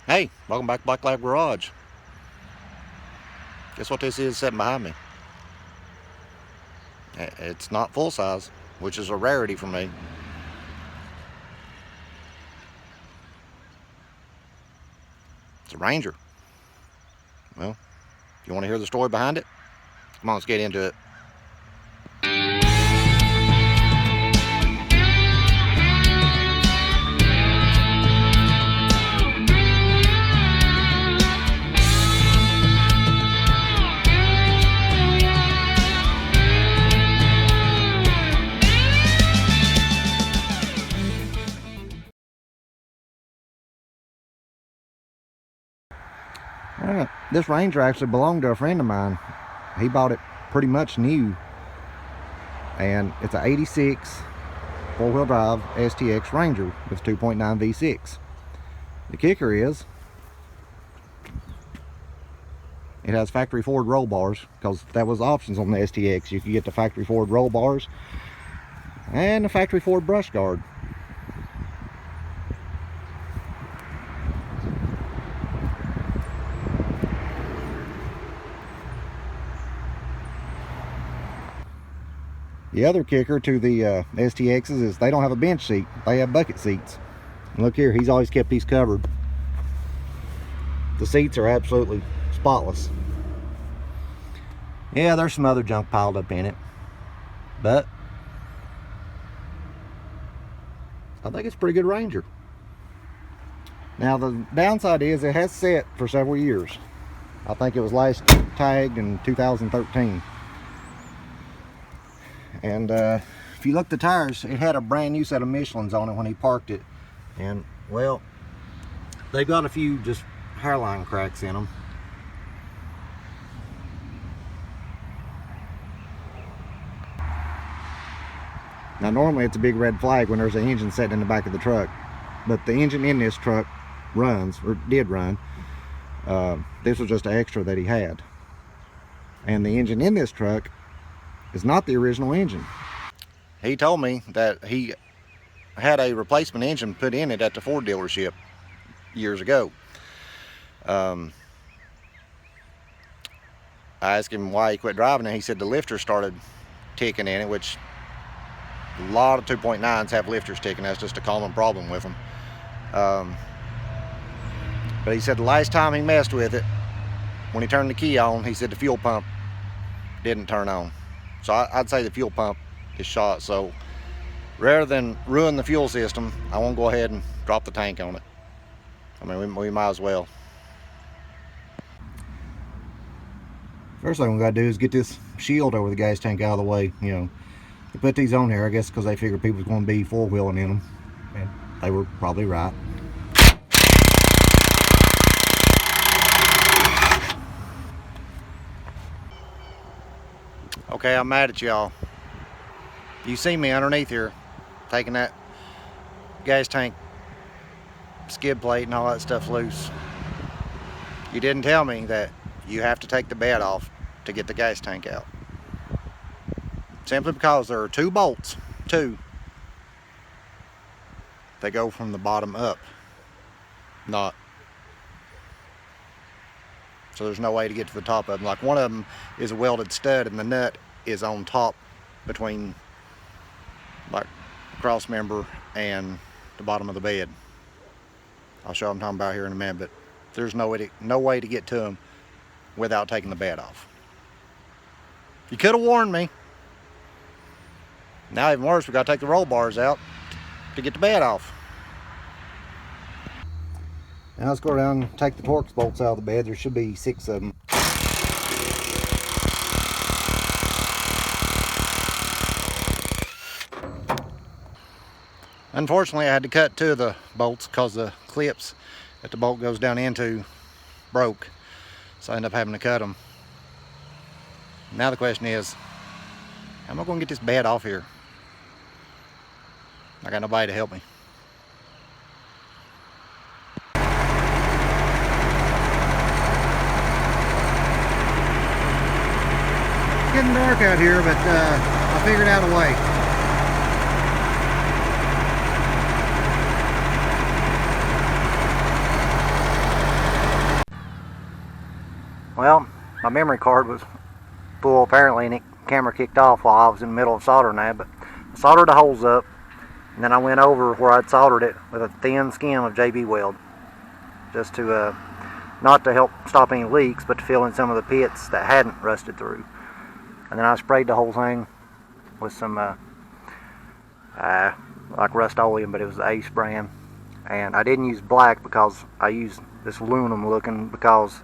Hey, welcome back to Black Lab Garage. Guess what this is sitting behind me? It's not full size, which is a rarity for me. It's a Ranger. Well, you want to hear the story behind it? Come on, let's get into it. This Ranger actually belonged to a friend of mine. He bought it pretty much new, and it's an 86 four-wheel drive STX Ranger with 2.9 V6. The kicker is it has factory Ford roll bars, because that was options on the STX. You could get the factory Ford roll bars and the factory Ford brush guard. The other kicker to the STXs is they don't have a bench seat. They have bucket seats. And look here, he's always kept these covered. The seats are absolutely spotless. Yeah, there's some other junk piled up in it, but I think it's a pretty good Ranger. Now the downside is it has sat for several years. I think it was last tagged in 2013. And if you look at the tires, it had a brand new set of Michelins on it when he parked it. And, well, they've got a few just hairline cracks in them. Now, normally it's a big red flag when there's an engine sitting in the back of the truck. But the engine in this truck runs, or did run. This was just an extra that he had. And the engine in this truck is not the original engine. He told me that he had a replacement engine put in it at the Ford dealership years ago. I asked him why he quit driving it. He said the lifter started ticking in it, which a lot of 2.9s have lifters ticking. That's just a common problem with them. But he said the last time he messed with it, when he turned the key on, he said the fuel pump didn't turn on. So I'd say the fuel pump is shot. So rather than ruin the fuel system, I won't go ahead and drop the tank on it. I mean, we might as well. First thing we gotta do is get this shield over the gas tank out of the way. You know, they put these on here, I guess, because they figured people was going to be four-wheeling in them, and they were probably right. Okay, I'm mad at y'all. You see me underneath here taking that gas tank skid plate and all that stuff loose. You didn't tell me that you have to take the bed off to get the gas tank out. Simply because there are two bolts, they go from the bottom up, not. So there's no way to get to the top of them. Like, one of them is a welded stud and the nut is on top between, like, cross member and the bottom of the bed. I'll show them what I'm talking about here in a minute, but there's no way to get to them without taking the bed off. You could have warned me. Now even worse, we got to take the roll bars out to get the bed off. Now let's go around and take the Torx bolts out of the bed. There should be 6 of them. Unfortunately, I had to cut 2 of the bolts because the clips that the bolt goes down into broke. So I ended up having to cut them. Now the question is, how am I going to get this bed off here? I got nobody to help me. It's getting dark out here, but I figured out a way. Well, my memory card was full apparently, and the camera kicked off while I was in the middle of soldering that. But I soldered the holes up, and then I went over where I'd soldered it with a thin skim of JB weld, just to not to help stop any leaks, but to fill in some of the pits that hadn't rusted through. And then I sprayed the whole thing with some like Rust-Oleum, but it was the Ace brand. And I didn't use black because I used this aluminum looking, because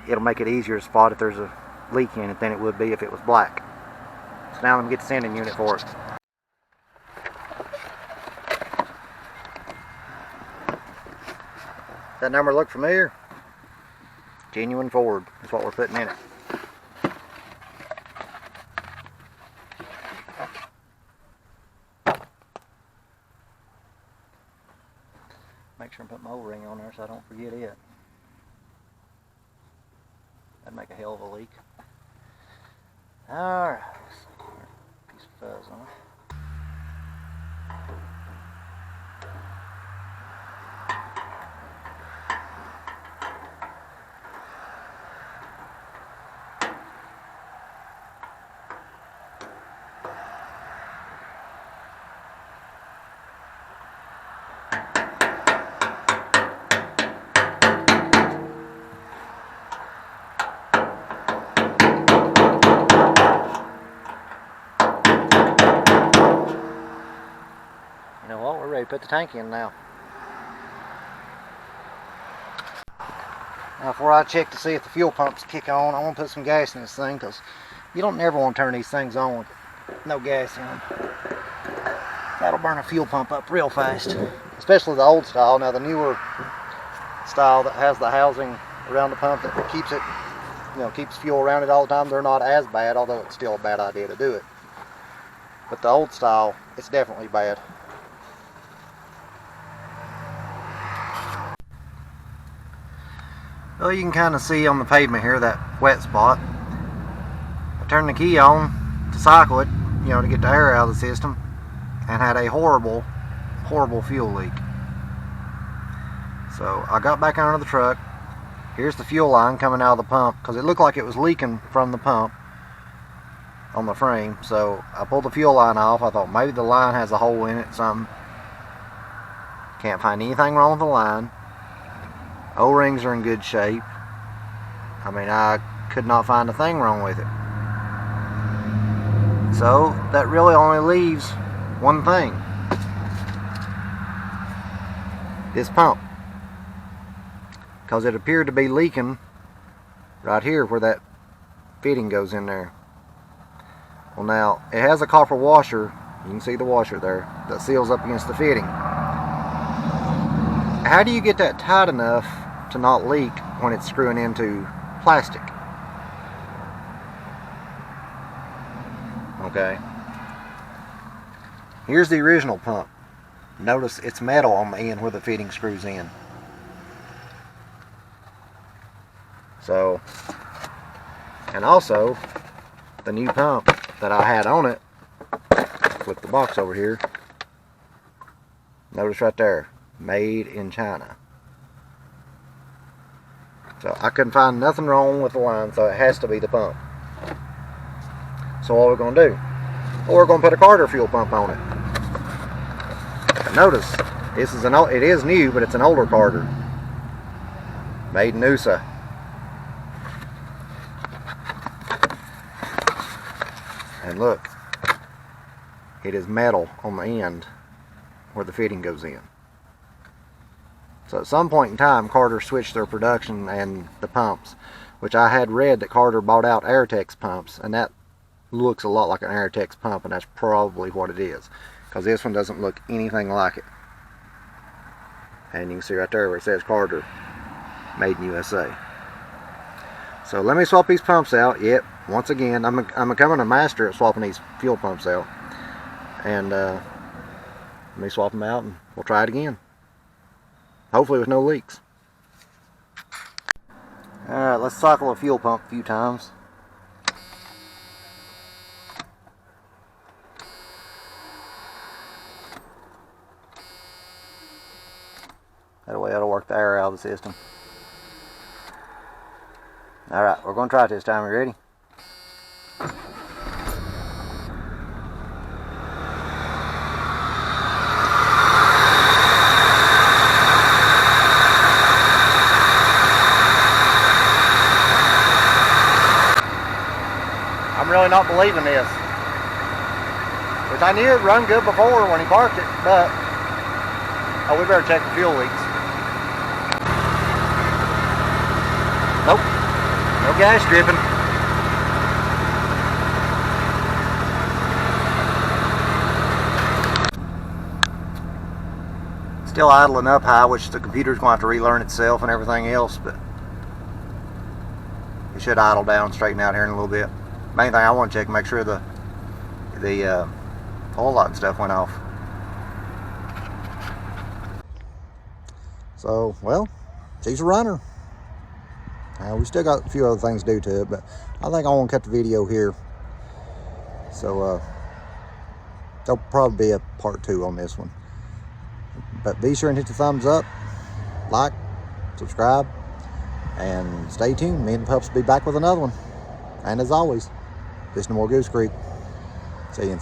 it'll make it easier to spot if there's a leak in it than it would be if it was black. So now let me get the sanding unit for it. That number look familiar? Genuine Ford is what we're putting in it. Make sure I put my O-ring on there so I don't forget it. That'd make a hell of a leak. Alright, piece of fuzz on it. You know what, we're ready to put the tank in now. Now before I check to see if the fuel pumps kick on, I want to put some gas in this thing, because you don't never want to turn these things on with no gas in them. That'll burn a fuel pump up real fast, especially the old style. Now the newer style that has the housing around the pump that keeps it, keeps fuel around it all the time, they're not as bad, although it's still a bad idea to do it. But the old style, it's definitely bad. Well, you can kind of see on the pavement here that wet spot. I turned the key on to cycle it, to get the air out of the system, and had a horrible, horrible fuel leak. So I got back under the truck. Here's the fuel line coming out of the pump, because it looked like it was leaking from the pump on the frame. So I pulled the fuel line off. I thought maybe the line has a hole in it, something. Can't find anything wrong with the line. O-rings are in good shape. I mean, I could not find a thing wrong with it. So that really only leaves one thing. This pump. Because it appeared to be leaking right here where that fitting goes in there. Well, now it has a copper washer, you can see the washer there, that seals up against the fitting. How do you get that tight enough to not leak when it's screwing into plastic? Okay. Here's the original pump. Notice it's metal on the end where the fitting screws in. So, and also the new pump that I had on it, flip the box over here, notice right there, made in China. So I couldn't find nothing wrong with the line, so it has to be the pump. So what we're going to do, well, we're going to put a Carter fuel pump on it. But notice this is it is new, but it's an older Carter, made in USA. And look, it is metal on the end where the fitting goes in. So at some point in time, Carter switched their production and the pumps, which I had read that Carter bought out Airtex pumps, and that looks a lot like an Airtex pump, and that's probably what it is, because this one doesn't look anything like it. And you can see right there where it says Carter, made in USA. So let me swap these pumps out. Yep, once again, I'm becoming a master at swapping these fuel pumps out. And let me swap them out and we'll try it again. Hopefully with no leaks. Alright, let's cycle a fuel pump a few times. That way that'll work the air out of the system. Alright, we're going to try it this time. You ready? I'm really not believing this. Which I knew it run good before when he parked it, but oh, we better check the fuel leaks. Nope, no gas dripping. Still idling up high, which the computer's going to have to relearn itself and everything else, but it should idle down, straighten out here in a little bit. Main thing I want to check, make sure the oil light and stuff went off. So, well, she's a runner. We still got a few other things to do to it, but I think I want to cut the video here. So, there'll probably be a part 2 on this one. But be sure and hit the thumbs up, like, subscribe, and stay tuned. Me and the pups will be back with another one. And as always, listen to more Goose Creek. See you.